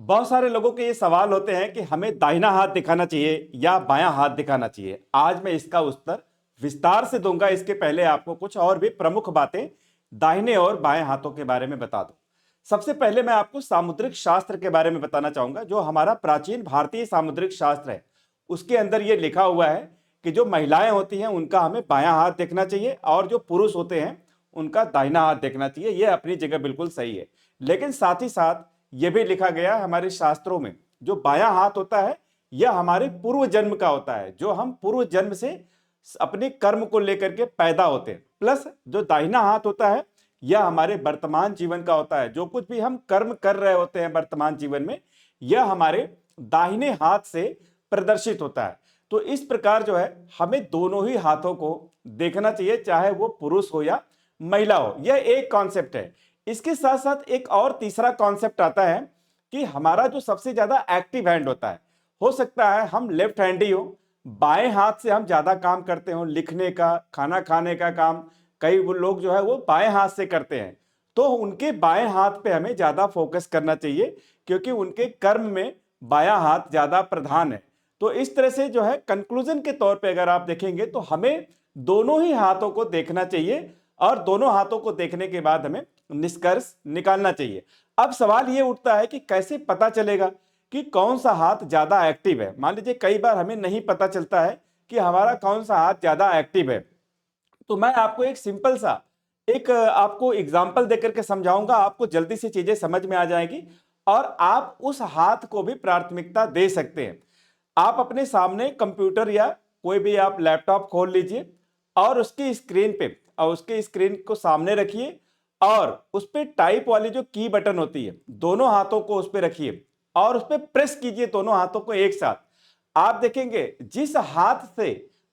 बहुत सारे लोगों के ये सवाल होते हैं कि हमें दाहिना हाथ दिखाना चाहिए या बायां हाथ दिखाना चाहिए। आज मैं इसका उत्तर विस्तार से दूंगा। इसके पहले आपको कुछ और भी प्रमुख बातें दाहिने और बाएं हाथों के बारे में बता दूं। सबसे पहले मैं आपको सामुद्रिक शास्त्र के बारे में बताना चाहूंगा। जो हमारा प्राचीन भारतीय सामुद्रिक शास्त्र है उसके अंदर यह लिखा हुआ है कि जो महिलाएं होती हैं उनका हमें बायां हाथ देखना चाहिए और जो पुरुष होते हैं उनका दाहिना हाथ देखना चाहिए। यह अपनी जगह बिल्कुल सही है, लेकिन साथ ही साथ यह भी लिखा गया है हमारे शास्त्रों में जो बायां हाथ होता है यह हमारे पूर्व जन्म का होता है, जो हम पूर्व जन्म से अपने कर्म को लेकर के पैदा होते हैं। प्लस जो दाहिना हाथ होता है यह हमारे वर्तमान जीवन का होता है। जो कुछ भी हम कर्म कर रहे होते हैं वर्तमान जीवन में यह हमारे दाहिने हाथ से प्रदर्शित होता है। तो इस प्रकार जो है हमें दोनों ही हाथों को देखना चाहिए, चाहे वो पुरुष हो या महिला हो। यह एक कॉन्सेप्ट है। इसके साथ साथ एक और तीसरा कॉन्सेप्ट आता है कि हमारा जो सबसे ज्यादा एक्टिव हैंड होता है, हो सकता है हम लेफ्ट हैंडी हो, बाएं हाथ से हम ज्यादा काम करते हो, लिखने का, खाना खाने का काम कई वो लोग जो है वो बाएं हाथ से करते हैं। तो उनके बाएं हाथ पे हमें ज्यादा फोकस करना चाहिए क्योंकि उनके कर्म में बायां हाथ ज्यादा प्रधान है। तो इस तरह से जो है कंक्लूजन के तौर पे अगर आप देखेंगे तो हमें दोनों ही हाथों को देखना चाहिए और दोनों हाथों को देखने के बाद हमें निष्कर्ष निकालना चाहिए। अब सवाल यह उठता है कि कैसे पता चलेगा कि कौन सा हाथ ज्यादा एक्टिव है। मान लीजिए कई बार हमें नहीं पता चलता है कि हमारा कौन सा हाथ ज्यादा एक्टिव है, तो मैं आपको एक सिंपल सा एक आपको एग्जाम्पल देकर के समझाऊंगा। आपको जल्दी से चीजें समझ में आ जाएगी और आप उस हाथ को भी प्राथमिकता दे सकते हैं। आप अपने सामने कंप्यूटर या कोई भी आप लैपटॉप खोल लीजिए और उसकी स्क्रीन पे और उसके स्क्रीन को सामने रखिए और उस पे टाइप वाली जो की बटन होती है दोनों हाथों को उस पे रखिए और उस पे प्रेस कीजिए दोनों हाथों को एक साथ। आप देखेंगे जिस हाथ से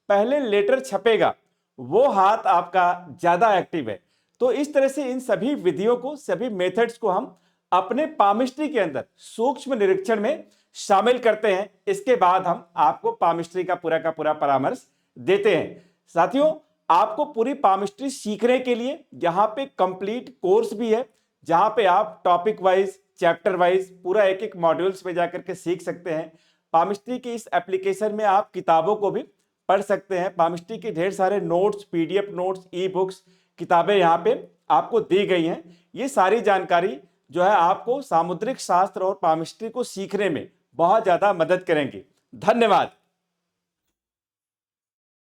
पहले लेटर छपेगा वो हाथ आपका ज्यादा एक्टिव है। तो इस तरह से इन सभी विधियों को, सभी मेथड्स को हम अपने पामिस्ट्री के अंदर सूक्ष्म निरीक्षण में शामिल करते हैं। इसके बाद हम आपको पामिस्ट्री का पूरा परामर्श देते हैं। साथियों, आपको पूरी पामिस्ट्री सीखने के लिए यहाँ पे कंप्लीट कोर्स भी है जहां पे आप टॉपिक वाइज, चैप्टर वाइज पूरा एक एक मॉड्यूल्स में जाकर के सीख सकते हैं। पामिस्ट्री की इस एप्लीकेशन में आप किताबों को भी पढ़ सकते हैं। पामिस्ट्री के ढेर सारे notes, PDF notes, e books, किताबें यहाँ पे आपको दी गई हैं। ये सारी जानकारी जो है आपको सामुद्रिक शास्त्र और पामिस्ट्री को सीखने में बहुत ज्यादा मदद करेंगी। धन्यवाद।